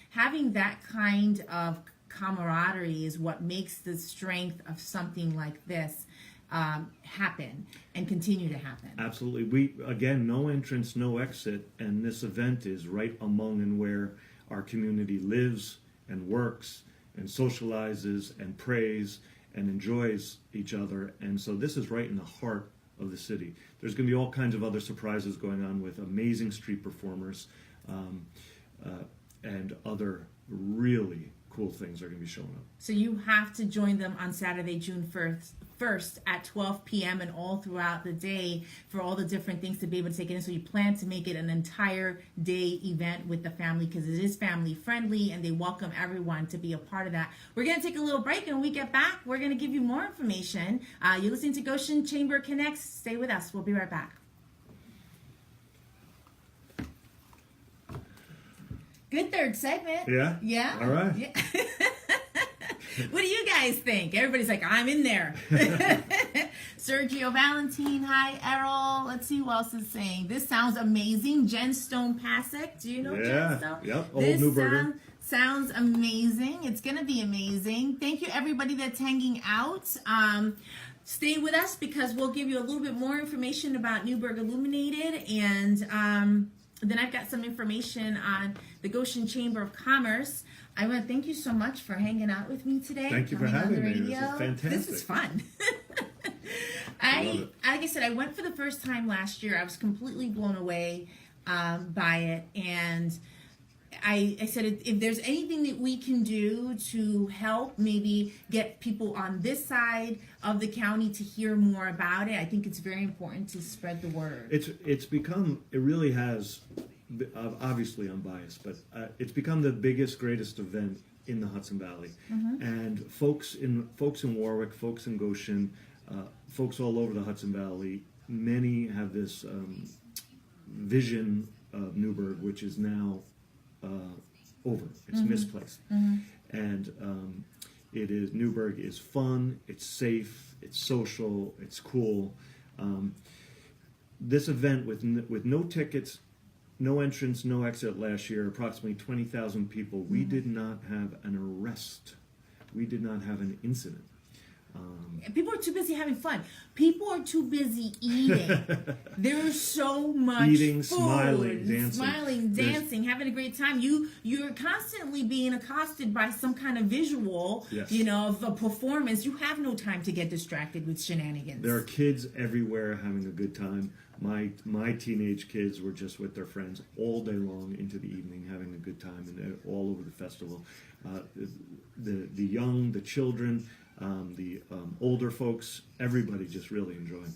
having that kind of camaraderie is what makes the strength of something like this happen and continue to happen. Absolutely. We, again, no entrance, no exit, and this event is right among and where our community lives and works and socializes and prays and enjoys each other. And so this is right in the heart of the city. There's going to be all kinds of other surprises going on with amazing street performers and other really cool things are going to be showing up. So you have to join them on Saturday, June 1st at 12 p.m. and all throughout the day for all the different things to be able to take in. So you plan to make it an entire day event with the family, because it is family friendly and they welcome everyone to be a part of that. We're going to take a little break, and when we get back, we're going to give you more information. You're listening to Goshen Chamber Connects. Stay with us. We'll be right back. Good third segment. Yeah? Yeah. All right. Yeah. What do you guys think? Everybody's like, I'm in there. Sergio Valentine. Hi, Errol. Let's see who else is saying. This sounds amazing. Jen Stone Pasek. Do you know Jen Stone? Yep. Old NEWBURGH. Sounds amazing. It's going to be amazing. Thank you, everybody that's hanging out. Stay with us, because we'll give you a little bit more information about NEWBURGH Illuminated, and then I've got some information on the Goshen Chamber of Commerce. I want to thank you so much for hanging out with me today. Thank you for having me. This is fantastic. This is fun. Like I said, I went for the first time last year. I was completely blown away by it, and I said, if there's anything that we can do to help maybe get people on this side of the county to hear more about it, I think it's very important to spread the word. It's become, it really has, obviously I'm biased, but it's become the biggest, greatest event in the Hudson Valley. And folks in Warwick, folks in Goshen, folks all over the Hudson Valley, many have this vision of NEWBURGH, which is now over. It's misplaced. And it is, NEWBURGH is fun, it's safe, it's social, it's cool. This event with no tickets, no entrance, no exit last year, approximately 20,000 people. We did not have an arrest. We did not have an incident. People are too busy having fun. People are too busy eating. There's so much eating, food, smiling, dancing, having a great time. You're constantly being accosted by some kind of visual, yes, of a performance. You have no time to get distracted with shenanigans. There are kids everywhere having a good time. My teenage kids were just with their friends all day long into the evening, having a good time, and all over the festival. The young, the children, the older folks, everybody just really enjoying.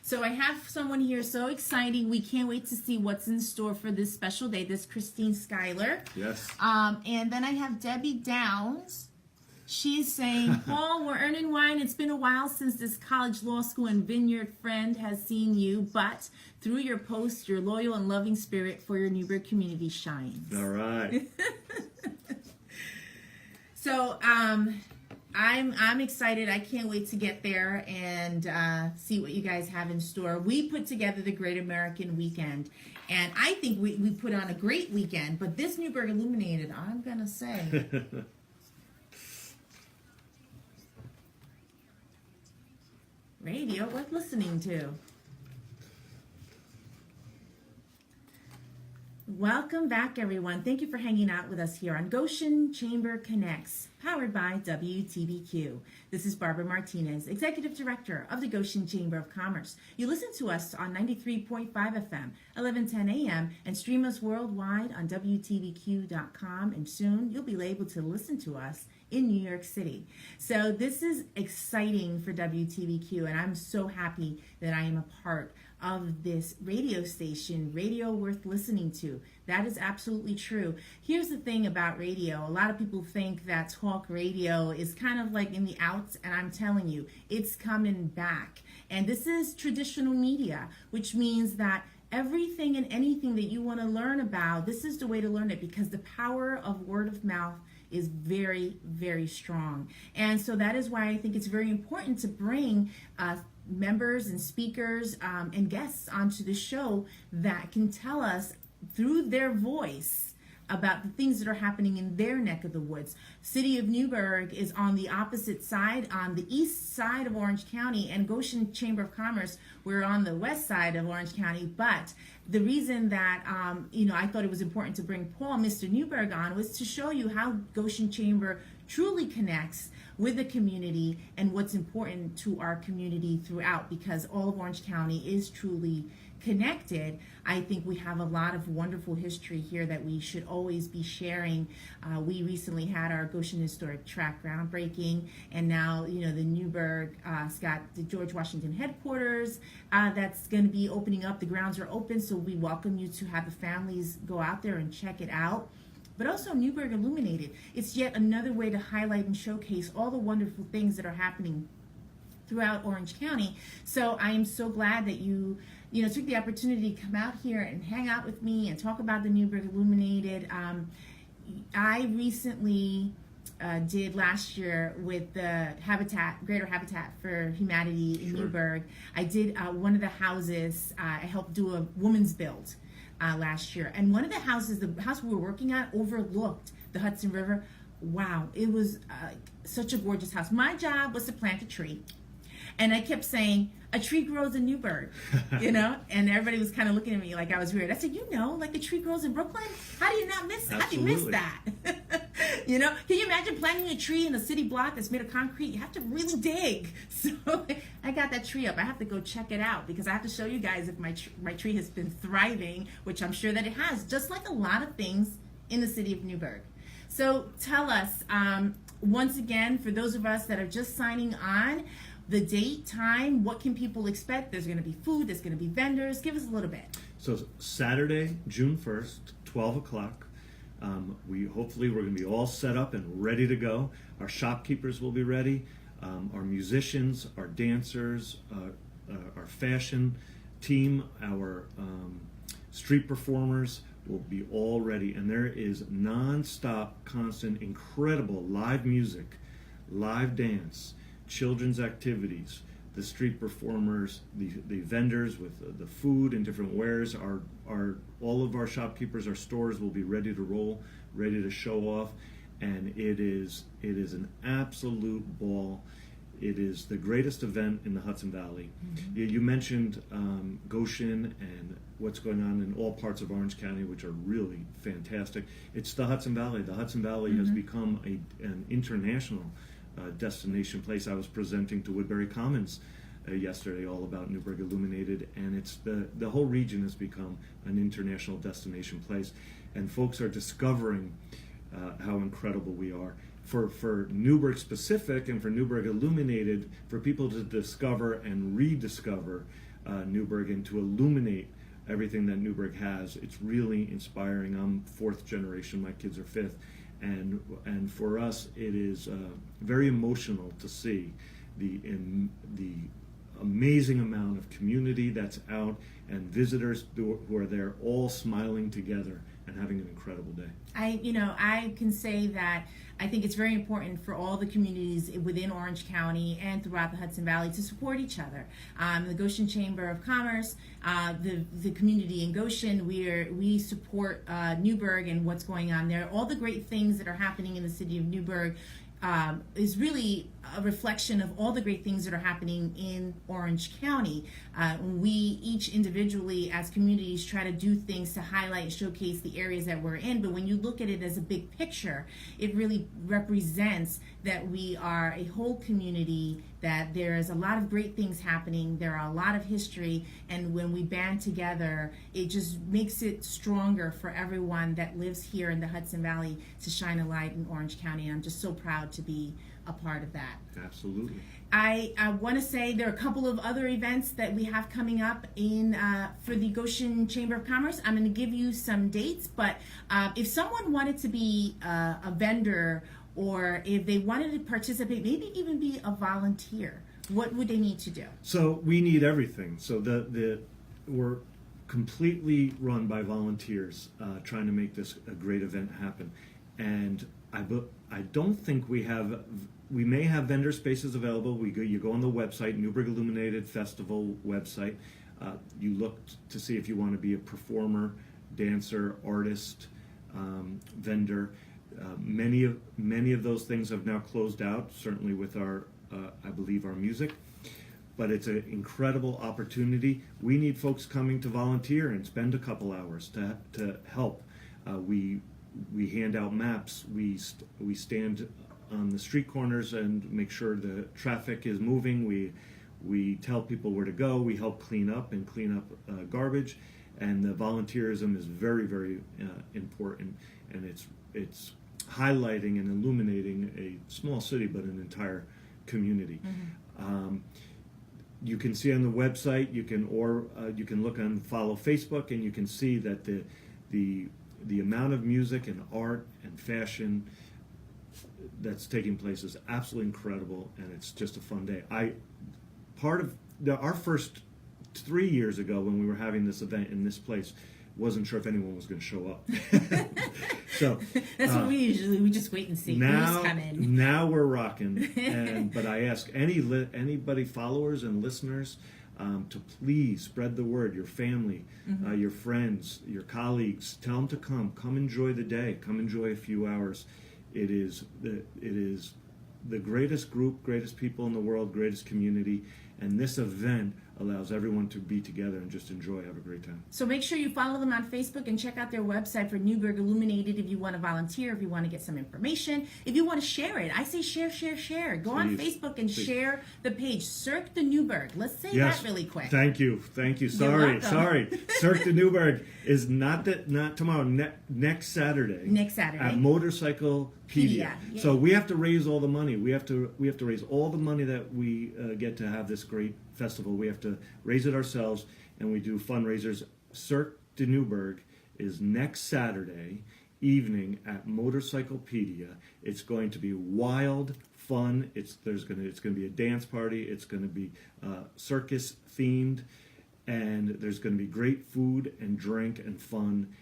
So I have someone here so exciting. We can't wait to see what's in store for this special day. This is Christine Schuyler. Yes. And then I have Debbie Downs. She's saying, Paul Ernenwein, it's been a while since this college, law school, and vineyard friend has seen you, but through your posts, your loyal and loving spirit for your Newburgh community shines. All right. So I'm excited. I can't wait to get there and see what you guys have in store. We put together the Great American Weekend, and I think we put on a great weekend, but this NEWBURGH Illuminated, I'm going to say... Radio, what listening to? Welcome back, everyone. Thank you for hanging out with us here on Goshen Chamber Connects, powered by WTBQ. This is Barbara Martinez, Executive Director of the Goshen Chamber of Commerce. You listen to us on 93.5 FM, 1110 AM, and stream us worldwide on WTBQ.com, and soon you'll be able to listen to us in New York City. So this is exciting for WTBQ, and I'm so happy that I am a part of this radio station, radio worth listening to. That is absolutely true. Here's the thing about radio. A lot of people think that talk radio is kind of like in the outs, and I'm telling you, it's coming back. And this is traditional media, which means that everything and anything that you want to learn about, this is the way to learn it, because the power of word of mouth is very, very strong. And so that is why I think it's very important to bring members and speakers and guests onto the show that can tell us through their voice about the things that are happening in their neck of the woods. City of NEWBURGH is on the opposite side, on the east side of Orange County, and Goshen Chamber of Commerce, we're on the west side of Orange County. But the reason that I thought it was important to bring Paul, Mr. NEWBURGH, on was to show you how Goshen Chamber truly connects with the community and what's important to our community throughout, because all of Orange County is truly connected. I think we have a lot of wonderful history here that we should always be sharing. We recently had our Goshen Historic Tract groundbreaking, and now the NEWBURGH got the George Washington headquarters that's going to be opening up. The grounds are open, so we welcome you to have the families go out there and check it out. But also NEWBURGH Illuminated. It's yet another way to highlight and showcase all the wonderful things that are happening throughout Orange County. So I am so glad that you took the opportunity to come out here and hang out with me and talk about the NEWBURGH Illuminated. I recently did last year with the Greater Habitat for Humanity in NEWBURGH. I did one of the houses. I helped do a woman's build last year, and one of the houses, the house we were working on, overlooked the Hudson River. Wow, it was such a gorgeous house. My job was to plant a tree. And I kept saying, a tree grows in NEWBURGH, and everybody was kind of looking at me like I was weird. I said, like the tree grows in Brooklyn? How do you not miss that? How do you miss that? Can you imagine planting a tree in a city block that's made of concrete? You have to really dig. So I got that tree up. I have to go check it out because I have to show you guys if my tree has been thriving, which I'm sure that it has, just like a lot of things in the city of NEWBURGH. So tell us, once again, for those of us that are just signing on, the date, time, what can people expect? There's going to be food, there's going to be vendors. Give us a little bit. So Saturday, June 1st, 12 o'clock. We're going to be all set up and ready to go. Our shopkeepers will be ready. Our musicians, our dancers, our fashion team, our street performers will be all ready. And there is non-stop, constant, incredible live music, live dance, children's activities, the street performers, the vendors with the food and different wares. All of our shopkeepers, our stores will be ready to roll, ready to show off, and it is an absolute ball. It is the greatest event in the Hudson Valley. Mm-hmm. You mentioned Goshen and what's going on in all parts of Orange County, which are really fantastic. It's the Hudson Valley. The Hudson Valley has become an international destination place. I was presenting to Woodbury Commons yesterday all about NEWBURGH Illuminated, and it's the whole region has become an international destination place, and folks are discovering how incredible we are. For NEWBURGH specific and for NEWBURGH Illuminated, for people to discover and rediscover NEWBURGH and to illuminate everything that NEWBURGH has, it's really inspiring. I'm fourth generation, my kids are fifth, and for us, it is very emotional to see the amazing amount of community that's out and visitors who are there all smiling together and having an incredible day. I can say that I think it's very important for all the communities within Orange County and throughout the Hudson Valley to support each other. The Goshen Chamber of Commerce, the community in Goshen, we support NEWBURGH and what's going on there. All the great things that are happening in the city of NEWBURGH is really a reflection of all the great things that are happening in Orange County. We each individually as communities try to do things to highlight and showcase the areas that we're in, but when you look at it as a big picture, it really represents that we are a whole community, that there's a lot of great things happening, there are a lot of history, and when we band together, it just makes it stronger for everyone that lives here in the Hudson Valley to shine a light in Orange County, and I'm just so proud to be a part of that. Absolutely. I want to say there are a couple of other events that we have coming up in for the Goshen Chamber of Commerce. I'm going to give you some dates, but if someone wanted to be a vendor, or if they wanted to participate, maybe even be a volunteer, what would they need to do? So we need everything. So we're completely run by volunteers trying to make this a great event happen. And I don't think we may have vendor spaces available. You go on the website, NEWBURGH Illuminated Festival website. You look to see if you want to be a performer, dancer, artist, vendor. Many of those things have now closed out, certainly with our, I believe, our music. But it's an incredible opportunity. We need folks coming to volunteer and spend a couple hours to help. We hand out maps. We stand on the street corners and make sure the traffic is moving. We tell people where to go. We help clean up garbage, and the volunteerism is very, very important. And it's highlighting and illuminating a small city, but an entire community. Mm-hmm. You can see on the website. You can look and follow Facebook, and you can see that the amount of music and art and fashion that's taking place is absolutely incredible, and it's just a fun day. Our first 3 years ago, when we were having this event in this place, wasn't sure if anyone was going to show up. So that's what we just wait and see who's coming. Now we're rocking, but I ask anybody, followers and listeners, to please spread the word. Your family, mm-hmm. Your friends, your colleagues, tell them to come enjoy the day, come enjoy a few hours. It is the greatest group, greatest people in the world, greatest community, and this event allows everyone to be together and just enjoy, have a great time. So make sure you follow them on Facebook and check out their website for NEWBURGH Illuminated if you want to volunteer, if you want to get some information, if you want to share it. I say share. Go on Facebook and share the page. Cirque de NEWBURGH. Let's say that really quick. Thank you. Sorry. Cirque de NEWBURGH is not tomorrow, next Saturday. At Motorcycle Pedia. Yeah. So we have to raise all the money. We have to raise all the money that we get to have this great festival. We have to raise it ourselves, and we do fundraisers. Cirque de NEWBURGH is next Saturday evening at Motorcyclepedia. It's going to be wild, fun. It's going to be a dance party. It's going to be circus themed, and there's going to be great food and drink and fun.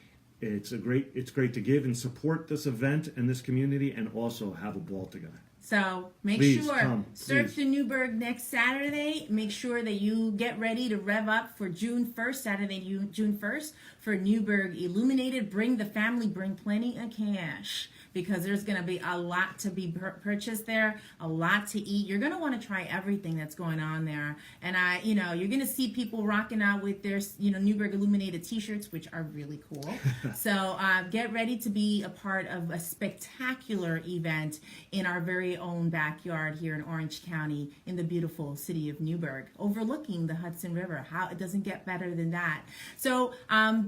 It's great to give and support this event and this community, and also have a ball together. So make sure, Cirque de NEWBURGH next Saturday. Make sure that you get ready to rev up for June 1st, Saturday, June 1st, for NEWBURGH Illuminated. Bring the family, bring plenty of cash, because there's going to be a lot to be purchased there, a lot to eat. You're going to want to try everything that's going on there. And you're going to see people rocking out with their, NEWBURGH Illuminated t-shirts, which are really cool. So get ready to be a part of a spectacular event in our very own backyard here in Orange County, in the beautiful city of NEWBURGH, overlooking the Hudson River. How it doesn't get better than that. So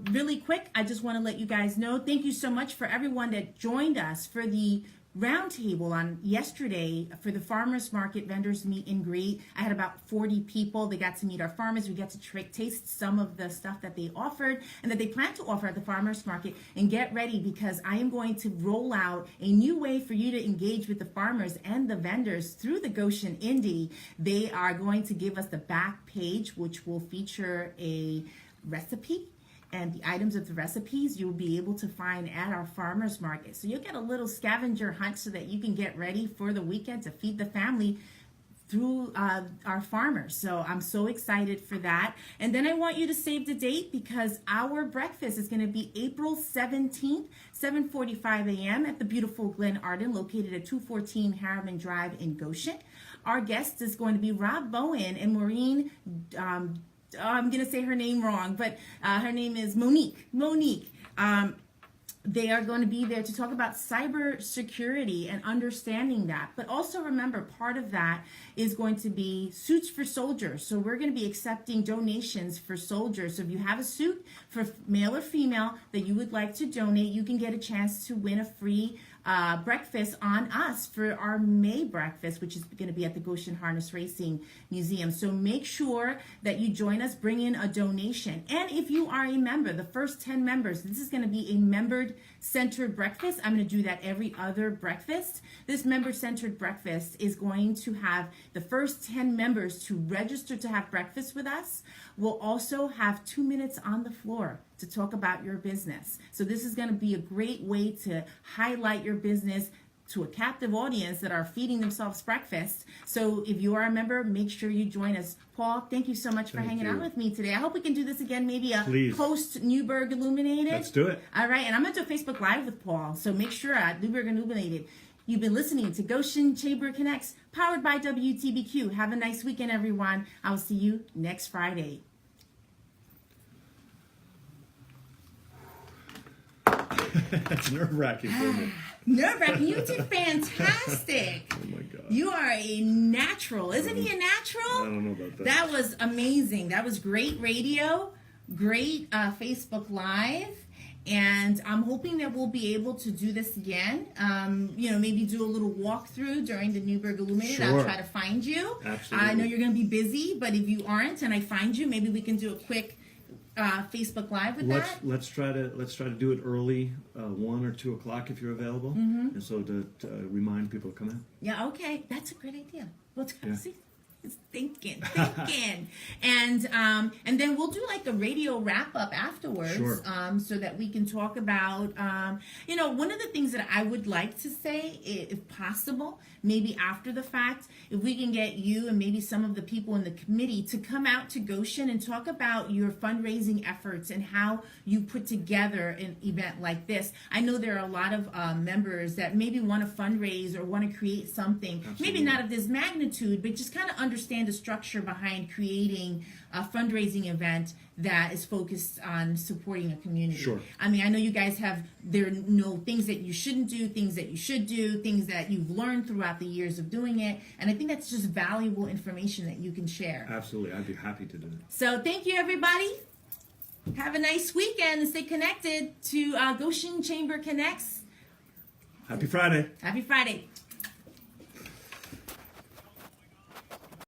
really quick, I just want to let you guys know, thank you so much for everyone that joined us for the roundtable on yesterday for the farmers market vendors meet and greet. I had about 40 people. They got to meet our farmers. We got to taste some of the stuff that they offered and that they plan to offer at the farmers market. And get ready, because I am going to roll out a new way for you to engage with the farmers and the vendors through the Goshen Indie. They are going to give us the back page, which will feature a recipe, and the items of the recipes you'll be able to find at our farmers market. So you'll get a little scavenger hunt so that you can get ready for the weekend to feed the family through our farmers. So I'm so excited for that. And then I want you to save the date, because our breakfast is going to be April 17th, 7:45 a.m. at the beautiful Glen Arden, located at 214 Harriman Drive in Goshen. Our guest is going to be Rob Bowen and Maureen, I'm going to say her name wrong, but her name is Monique. They are going to be there to talk about cyber security and understanding that. But also remember, part of that is going to be suits for soldiers. So we're going to be accepting donations for soldiers. So if you have a suit for male or female that you would like to donate, you can get a chance to win a free breakfast on us for our May breakfast, which is going to be at the Goshen Harness Racing Museum. So make sure that you join us, bring in a donation. And if you are a member, the first 10 members, this is going to be a member-centered breakfast. I'm going to do that every other breakfast. This member-centered breakfast is going to have the first 10 members to register to have breakfast with us. We'll also have 2 minutes on the floor to talk about your business. So this is going to be a great way to highlight your business to a captive audience that are feeding themselves breakfast. So if you are a member, make sure you join us. Paul, thank you so much for hanging out with me today. I hope we can do this again, maybe post NEWBURGH Illuminated. Let's do it. All right, and I'm going to do a Facebook Live with Paul, so make sure at NEWBURGH Illuminated. You've been listening to Goshen Chamber Connects, powered by WTBQ. Have a nice weekend, everyone. I will see you next Friday. That's nerve-wracking for me. Nerve-wracking. You did fantastic. Oh my God. You are a natural. Isn't he a natural? I don't know about that. That was amazing. That was great radio, great Facebook Live. And I'm hoping that we'll be able to do this again. Maybe do a little walkthrough during the NEWBURGH Illuminated. Sure. I'll try to find you. Absolutely. I know you're going to be busy, but if you aren't and I find you, maybe we can do a quick Facebook Live with that. Let's try to do it early, 1 or 2 o'clock if you're available, and so to remind people to come in. Yeah, okay, that's a great idea. We'll see. It's thinking, and then we'll do like a radio wrap up afterwards, Sure. So that we can talk about, one of the things that I would like to say, if possible, maybe after the fact, if we can get you and maybe some of the people in the committee to come out to Goshen and talk about your fundraising efforts and how you put together an event like this. I know there are a lot of members that maybe want to fundraise or want to create something, Absolutely. maybe not of this magnitude, but just kind of understand the structure behind creating a fundraising event that is focused on supporting a community. Sure. I mean, I know you guys have things that you shouldn't do, things that you should do, things that you've learned throughout the years of doing it, and I think that's just valuable information that you can share. Absolutely, I'd be happy to do that. So thank you, everybody. Have a nice weekend and stay connected to Goshen Chamber Connects. Happy Friday. Happy Friday.